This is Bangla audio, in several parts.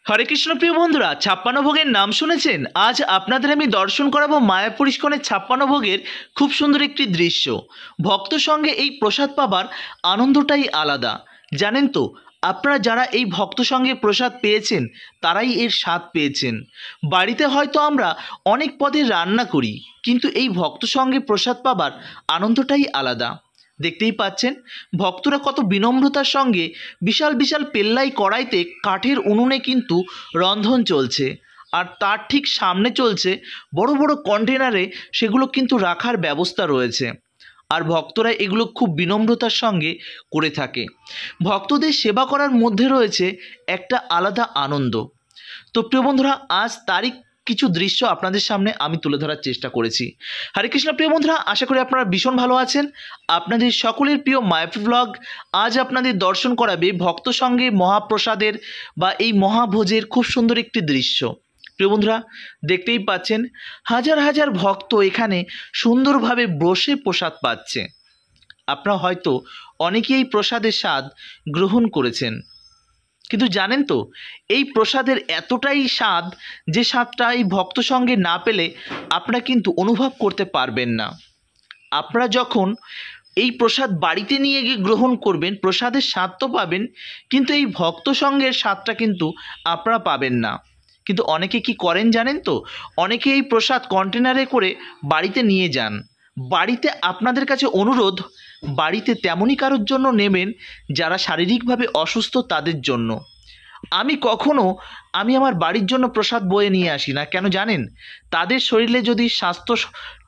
হরে কৃষ্ণ প্রিয় বন্ধুরা, ৫৬ ভোগের নাম শুনেছেন? আজ আপনাদের আমি দর্শন করাবো মায়াপুর ইস্কনের ৫৬ ভোগের খুব সুন্দর একটি দৃশ্য। ভক্ত সঙ্গে এই প্রসাদ পাবার আনন্দটাই আলাদা। জানেন তো, আপনারা যারা এই ভক্ত সঙ্গে প্রসাদ পেয়েছেন তারাই এর স্বাদ পেয়েছেন। বাড়িতে হয়তো আমরা অনেক পদের রান্না করি, কিন্তু এই ভক্ত সঙ্গে প্রসাদ পাবার আনন্দটাই আলাদা। দেখতেই পাচ্ছেন ভক্তরা কত বিনম্রতার সঙ্গে বিশাল বিশাল পেল্লাই কড়াইতে কাঠের উনুনে কিন্তু রন্ধন চলছে, আর তার ঠিক সামনে চলছে বড় বড় কন্টেনারে সেগুলো কিন্তু রাখার ব্যবস্থা রয়েছে। আর ভক্তরা এগুলো খুব বিনম্রতার সঙ্গে করে থাকে। ভক্তদের সেবা করার মধ্যে রয়েছে একটা আলাদা আনন্দ। তো প্রিয় বন্ধুরা, আজ তারিখ কিছু দৃশ্য আপনাদের সামনে আমি তুলে ধরার চেষ্টা করেছি। হরে কৃষ্ণ প্রিয় বন্ধুরা, আশা করি আপনারা ভীষণ ভালো আছেন। আপনাদের সকলের প্রিয় মায়াপুর ব্লগ আজ আপনাদের দর্শন করাবে ভক্ত সঙ্গে মহাপ্রসাদের বা এই মহাভোজের খুব সুন্দর একটি দৃশ্য। প্রিয় বন্ধুরা, দেখতেই পাচ্ছেন হাজার হাজার ভক্ত এখানে সুন্দরভাবে বসে প্রসাদ পাচ্ছে। আপনারা হয়তো অনেকেই এই প্রসাদের স্বাদ গ্রহণ করেছেন, কিন্তু জানেন তো এই প্রসাদের এতটাই স্বাদ যে স্বাদটা এই ভক্ত সঙ্গে না পেলে আপনারা কিন্তু অনুভব করতে পারবেন না। আপনারা যখন এই প্রসাদ বাড়িতে নিয়ে গিয়ে গ্রহণ করবেন, প্রসাদের স্বাদ তো পাবেন, কিন্তু এই ভক্ত সঙ্গের স্বাদটা কিন্তু আপনারা পাবেন না। কিন্তু অনেকে কি করেন জানেন তো, অনেকে এই প্রসাদ কন্টেনারে করে বাড়িতে নিয়ে যান। বাড়িতে আপনাদের কাছে অনুরোধ, বাড়িতে তেমনই কারোর জন্য নেবেন যারা শারীরিকভাবে অসুস্থ, তাদের জন্য। আমি আমার বাড়ির জন্য প্রসাদ বয়ে নিয়ে আসি না, কেন জানেন? তাদের শরীরে যদি স্বাস্থ্য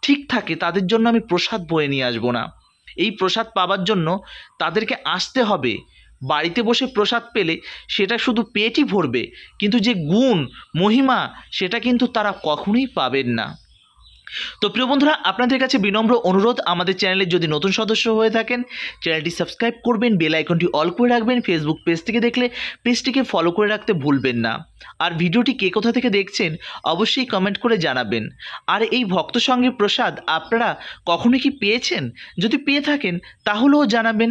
ঠিক থাকে তাদের জন্য আমি প্রসাদ বয়ে নিয়ে আসবো না। এই প্রসাদ পাবার জন্য তাদেরকে আসতে হবে। বাড়িতে বসে প্রসাদ পেলে সেটা শুধু পেটই ভরবে, কিন্তু যে গুণ মহিমা সেটা কিন্তু তারা কখনোই পাবেন না। তো প্রিয় বন্ধুরা, আপনাদের কাছে বিনম্র অনুরোধ, আমাদের চ্যানেলের যদি নতুন সদস্য হয়ে থাকেন চ্যানেলটি সাবস্ক্রাইব করবেন, বেল আইকনটি অল করে রাখবেন। ফেসবুক পেজ থেকে দেখলে পেজটিকে ফলো করে রাখতে ভুলবেন না। আর ভিডিওটি কে কোথা থেকে দেখছেন অবশ্যই কমেন্ট করে জানাবেন। আর এই ভক্ত সঙ্গে প্রসাদ আপনারা কখনো কি পেয়েছেন? যদি পেয়ে থাকেন তাহলেও জানাবেন।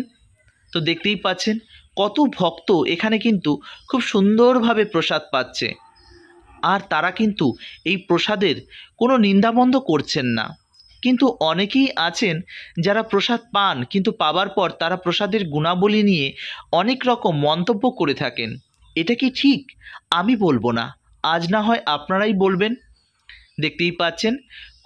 তো দেখতেই পাচ্ছেন কত ভক্ত এখানে কিন্তু খুব সুন্দরভাবে প্রসাদ পাচ্ছে, আর তারা কিন্তু এই প্রসাদের কোনো নিন্দাবন্ধ করছেন না। কিন্তু অনেকেই আছেন যারা প্রসাদ পান, কিন্তু পাবার পর তারা প্রসাদের গুণাবলী নিয়ে অনেক রকম মন্তব্য করে থাকেন। এটা কি ঠিক? আমি বলবো না, আজ না হয় আপনারাই বলবেন। দেখতেই পাচ্ছেন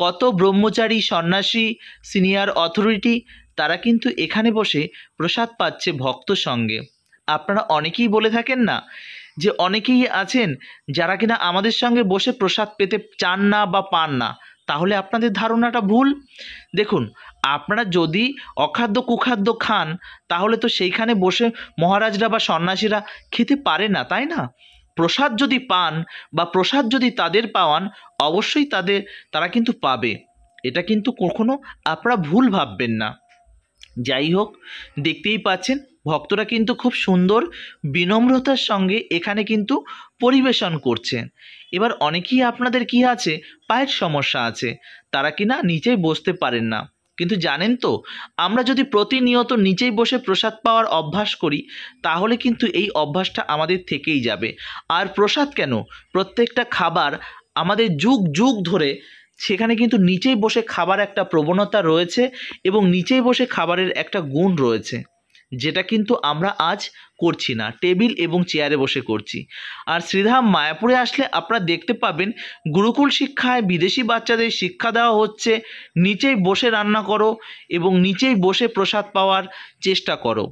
কত ব্রহ্মচারী, সন্ন্যাসী, সিনিয়র অথরিটি তারা কিন্তু এখানে বসে প্রসাদ পাচ্ছে ভক্ত সঙ্গে। আপনারা অনেকেই বলে থাকেন না যে অনেকেই আছেন যারা কিনা আমাদের সঙ্গে বসে প্রসাদ পেতে চান না বা পান না, তাহলে আপনাদের ধারণাটা ভুল। দেখুন, আপনারা যদি অখাদ্য কুখাদ্য খান তাহলে তো সেইখানে বসে মহারাজরা বা সন্ন্যাসীরা খেতে পারে না, তাই না? প্রসাদ যদি পান বা প্রসাদ যদি তাদের পাওয়ান, অবশ্যই তারা কিন্তু পাবে। এটা কিন্তু কখনো আপনারা ভুল ভাববেন না। যাই হোক, দেখতেই পাচ্ছেন ভক্তরা কিন্তু খুব সুন্দর বিনম্রতার সঙ্গে এখানে কিন্তু পরিবেশন করছেন। এবার অনেকেই আপনাদের কি আছে, পায়ের সমস্যা আছে, তারা কিনা নিচেই বসতে পারেন না। কিন্তু জানেন তো, আমরা যদি প্রতিনিয়ত নিচেই বসে প্রসাদ পাওয়ার অভ্যাস করি তাহলে কিন্তু এই অভ্যাসটা আমাদের থেকেই যাবে। আর প্রসাদ কেন, প্রত্যেকটা খাবার আমাদের যুগ যুগ ধরে সেখানে কিন্তু নিচেই বসে খাবার একটা প্রবণতা রয়েছে, এবং নিচেই বসে খাবারের একটা গুণ রয়েছে, যেটা কিন্তু আমরা আজ করছি না, টেবিল এবং চেয়ারে বসে করছি। আর শ্রীধাম মায়াপুরে আসলে আপনারা দেখতে পাবেন গুরুকুল শিক্ষায় বিদেশি বাচ্চাদের শিক্ষা দেওয়া হচ্ছে নিচেই বসে রান্না করো এবং নিচেই বসে প্রসাদ পাওয়ার চেষ্টা করো।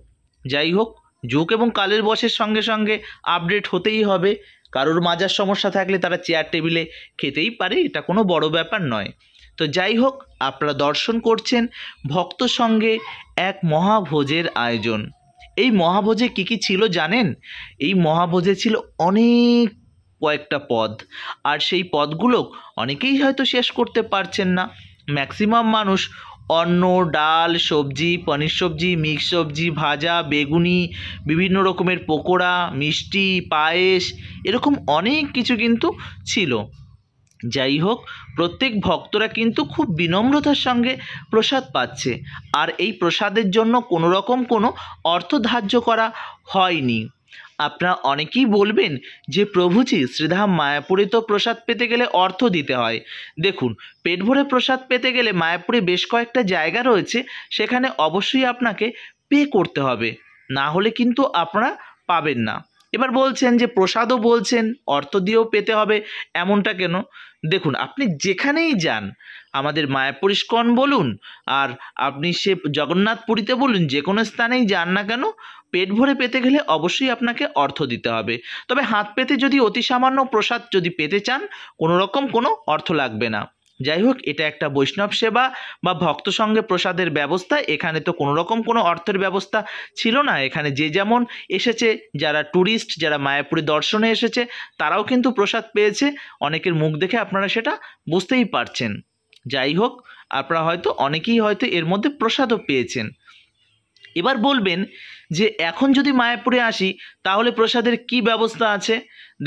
যাই হোক, যুগ এবং কালের বয়সের সঙ্গে সঙ্গে আপডেট হতেই হবে। কারোর মাজার সমস্যা থাকলে তারা চেয়ার টেবিলে খেতেই পারে, এটা কোনো বড় ব্যাপার নয়। তো যাই হোক, আপনারা দর্শন করছেন ভক্ত সঙ্গে এক মহাভোজের আয়োজন। এই মহাভোজে কি কি ছিল জানেন? এই মহাভোজে ছিল অনেক কয়েকটা পদ, আর সেই পদগুলো অনেকেই হয়তো শেষ করতে পারছেন না। ম্যাক্সিমাম মানুষ অন্ন, ডাল, সবজি, পনির সবজি, মিক্স সবজি, ভাজা, বেগুনি, বিভিন্ন রকমের পকোড়া, মিষ্টি, পায়েস, এরকম অনেক কিছু কিন্তু ছিল। যাই হোক, প্রত্যেক ভক্তরা কিন্তু খুব বিনম্রতার সঙ্গে প্রসাদ পাচ্ছে, আর এই প্রসাদের জন্য কোনো রকম কোনো অর্থ ধার্য করা হয়নি। আপনারা অনেকেই বলবেন যে প্রভুজি শ্রীধাম মায়াপুরে তো প্রসাদ পেতে গেলে অর্থ দিতে হয়। দেখুন, পেট ভরে প্রসাদ পেতে গেলে মায়াপুরে বেশ কয়েকটা জায়গা রয়েছে, সেখানে অবশ্যই আপনাকে পে করতে হবে, না হলে কিন্তু আপনারা পাবেন না। এবার বলছেন যে প্রসাদও বলছেন অর্থ দিয়েও পেতে হবে, এমনটা কেন? দেখুন, আপনি যেখানেই যান, আমাদের মায়াপুর ইস্কন বলুন আর আপনি সে জগন্নাথপুরীতে বলুন, যে কোনো স্থানেই যান না কেন, পেট ভরে পেতে গেলে অবশ্যই আপনাকে অর্থ দিতে হবে। তবে হাত পেতে যদি অতি সামান্য প্রসাদ যদি পেতে চান, কোনো রকম কোনো অর্থ লাগবে না। যাই হোক, এটা একটা বৈষ্ণব সেবা বা ভক্ত সঙ্গে প্রসাদের ব্যবস্থা। এখানে তো কোনো রকম কোনো অর্থের ব্যবস্থা ছিল না। এখানে যে যেমন এসেছে, যারা ট্যুরিস্ট, যারা মায়াপুরে দর্শনে এসেছে, তারাও কিন্তু প্রসাদ পেয়েছে। অনেকের মুখ দেখে আপনারা সেটা বুঝতেই পারছেন। যাই হোক, আপনারা হয়তো অনেকেই হয়তো এর মধ্যে প্রসাদও পেয়েছেন। এবার বলবেন যে এখন যদি মায়াপুরে আসি তাহলে প্রসাদের কি ব্যবস্থা আছে?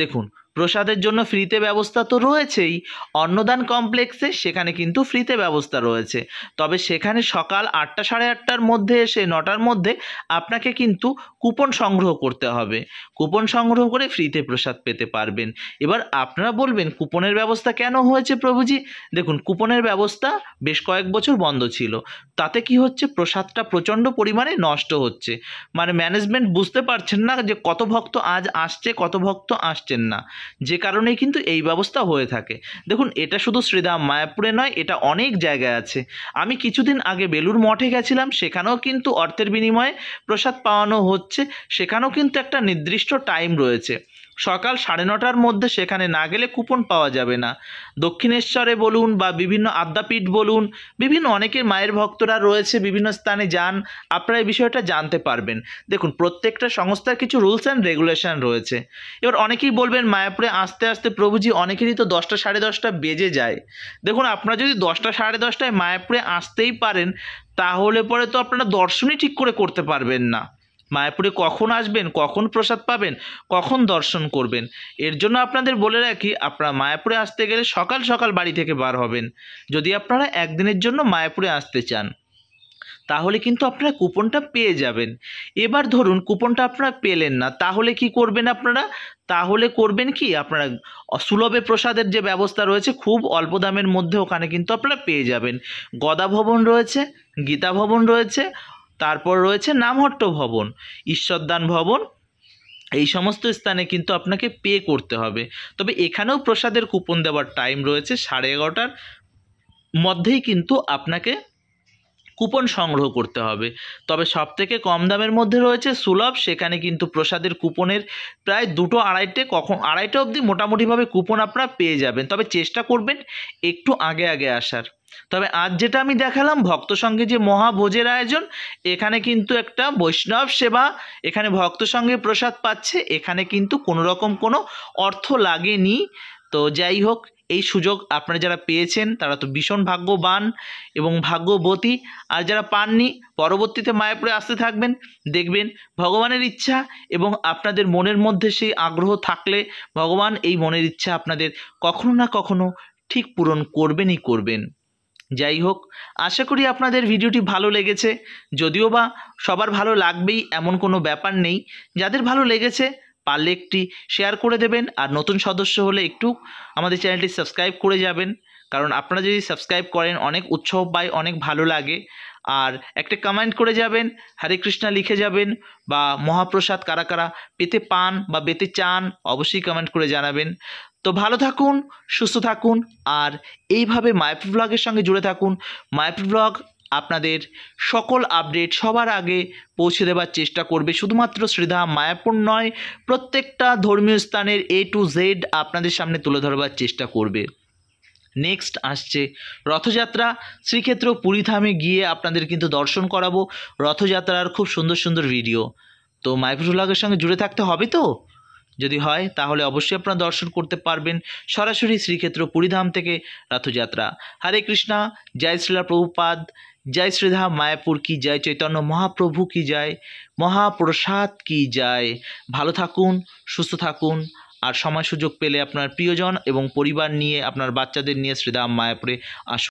দেখুন, প্রসাদের জন্য ফ্রিতে ব্যবস্থা তো রয়েছেই। অন্নদান কমপ্লেক্সে সেখানে কিন্তু ফ্রিতে ব্যবস্থা রয়েছে। তবে সেখানে সকাল 8টা সাড়ে 8টার মধ্যে এসে 9টার মধ্যে আপনাকে কিন্তু কুপন সংগ্রহ করতে হবে। কুপন সংগ্রহ করে ফ্রিতে প্রসাদ পেতে পারবেন। এবার আপনারা বলবেন কুপনের ব্যবস্থা কেন হয়েছে প্রভুজি? দেখুন, কুপনের ব্যবস্থা বেশ কয়েক বছর বন্ধ ছিল। তাতে কি হচ্ছে, প্রসাদটা প্রচণ্ড পরিমাণে নষ্ট হচ্ছে। মানে ম্যানেজমেন্ট বুঝতে পারছেন না যে কত ভক্ত আজ আসছে, কত ভক্ত আসছেন না, যে কারণেই কিন্তু এই ব্যবস্থা হয়ে থাকে। দেখুন, এটা শুধু শ্রীধাম মায়াপুরে নয়, এটা অনেক জায়গায় আছে। আমি কিছুদিন আগে বেলুর মঠে গেছিলাম, সেখানেও কিন্তু অর্থের বিনিময়ে প্রসাদ পাওয়ানো হচ্ছে। সেখানেও কিন্তু একটা নির্দিষ্ট টাইম রয়েছে, সকাল 9:30টার মধ্যে সেখানে না গেলে কুপন পাওয়া যাবে না। দক্ষিণেশ্বরে বলুন বা বিভিন্ন আদ্যাপীঠ বলুন, বিভিন্ন অনেকের মায়ের ভক্তরা রয়েছে, বিভিন্ন স্থানে যান, আপনারা এই বিষয়টা জানতে পারবেন। দেখুন, প্রত্যেকটা সংস্থার কিছু রুলস অ্যান্ড রেগুলেশন রয়েছে। এবার অনেকেই বলবেন মায়াপুরে আসতে আসতে প্রভুজি অনেকেরই তো 10টা সাড়ে 10টা বেজে যায়। দেখুন, আপনারা যদি 10টা সাড়ে 10টায় মায়াপুরে আসতেই পারেন, তাহলে পরে তো আপনারা দর্শনই ঠিক করে করতে পারবেন না। মায়াপুরে কখন আসবেন, কখন প্রসাদ পাবেন, কখন দর্শন করবেন? এর জন্য আপনাদের বলে রাখি, আপনারা মায়াপুরে আসতে গেলে সকাল সকাল বাড়ি থেকে বার হবেন। যদি আপনারা একদিনের জন্য মায়াপুরে আসতে চান, তাহলে কিন্তু আপনারা কুপনটা পেয়ে যাবেন। এবার ধরুন কুপনটা আপনারা পেলেন না, তাহলে কি করবেন আপনারা? তাহলে করবেন কি, আপনারা সুলভে প্রসাদের যে ব্যবস্থা রয়েছে, খুব অল্প দামের মধ্যে ওখানে কিন্তু আপনারা পেয়ে যাবেন। গদা ভবন রয়েছে, গীতা ভবন রয়েছে, তারপর রয়েছে নামহট্ট ভবন, ঈশ্বরদান ভবন। এই সমস্ত স্থানে কিন্তু আপনাকে পে করতে হবে। তবে এখানেও প্রসাদের কুপন দেওয়ার টাইম রয়েছে, 11:30টার মধ্যেই কিন্তু আপনাকে কুপন সংগ্রহ করতে হবে। তবে সবথেকে কম দামের মধ্যে রয়েছে সুলভ, সেখানে কিন্তু প্রসাদের কুপনের প্রায় 2টো 2:30, কখন 2:30 অবধি মোটামুটিভাবে কুপন আপনারা পেয়ে যাবেন। তবে চেষ্টা করবেন একটু আগে আগে আসার। তবে আজ যেটা আমি দেখালাম ভক্ত সঙ্গে যে মহাভোজের আয়োজন, এখানে কিন্তু একটা বৈষ্ণব সেবা, এখানে ভক্ত সঙ্গে প্রসাদ পাচ্ছে, এখানে কিন্তু কোনো রকম কোনো অর্থ লাগেনি। তো যাই হোক, এই সুযোগ আপনারা যারা পেয়েছেন তারা তো ভীষণ ভাগ্যবান এবং ভাগ্যবতী। আর যারা পাননি, পরবর্তীতে মায়াপুরে আসতে থাকবেন, দেখবেন ভগবানের ইচ্ছা এবং আপনাদের মনের মধ্যে সেই আগ্রহ থাকলে ভগবান এই মনের ইচ্ছা আপনাদের কখনো না কখনো ঠিক পূরণ করবেনই করবেন। যাই হোক, আশা করি আপনাদের ভিডিওটি ভালো লেগেছে। যদিও বা সবার ভালো লাগবেই এমন কোনো ব্যাপার নেই, যাদের ভালো লেগেছে পারলে একটি শেয়ার করে দেবেন, আর নতুন সদস্য হলে একটু আমাদের চ্যানেলটি সাবস্ক্রাইব করে যাবেন। কারণ আপনারা যদি সাবস্ক্রাইব করেন অনেক উৎসাহ পাই, অনেক ভালো লাগে। আর একটা কমেন্ট করে যাবেন, হরে কৃষ্ণা লিখে যাবেন, বা মহাপ্রসাদ কারা কারা পেতে পান বা পেতে চান অবশ্যই কমেন্ট করে জানাবেন। তো ভালো থাকুন, সুস্থ থাকুন, আর এইভাবে মায়াপুর ব্লগের সঙ্গে জুড়ে থাকুন। মায়াপুর ব্লগ আপনাদের সকল আপডেট সবার আগে পৌঁছে দেওয়ার চেষ্টা করবে। শুধুমাত্র শ্রীধাম মায়াপুর নয়, প্রত্যেকটা ধর্মীয় স্থানের A to Z আপনাদের সামনে তুলে ধরবার চেষ্টা করবে। নেক্সট আসছে রথযাত্রা, শ্রীক্ষেত্র পুরীধামে গিয়ে আপনাদের কিন্তু দর্শন করাবো রথযাত্রার খুব সুন্দর সুন্দর ভিডিও। তো মায়াপুর ব্লগের সঙ্গে জুড়ে থাকতে হবে তো। যদি হয় তাহলে অবশ্যই আপনারা দর্শন করতে পারবেন সরাসরি শ্রীক্ষেত্র পুরীধাম থেকে রথযাত্রা। হরে কৃষ্ণা, জয় শ্রীলা প্রভুপাদ, জয় শ্রীধাম মায়াপুর কি জয়, চৈতন্য মহাপ্রভু কি জয়, মহাপ্রসাদ কি জয়। ভালো থাকুন, সুস্থ থাকুন, আর সময় সুযোগ পেলে আপনার প্রিয়জন এবং পরিবার নিয়ে, আপনার বাচ্চাদের নিয়ে শ্রীধাম মায়াপুরে আসুন।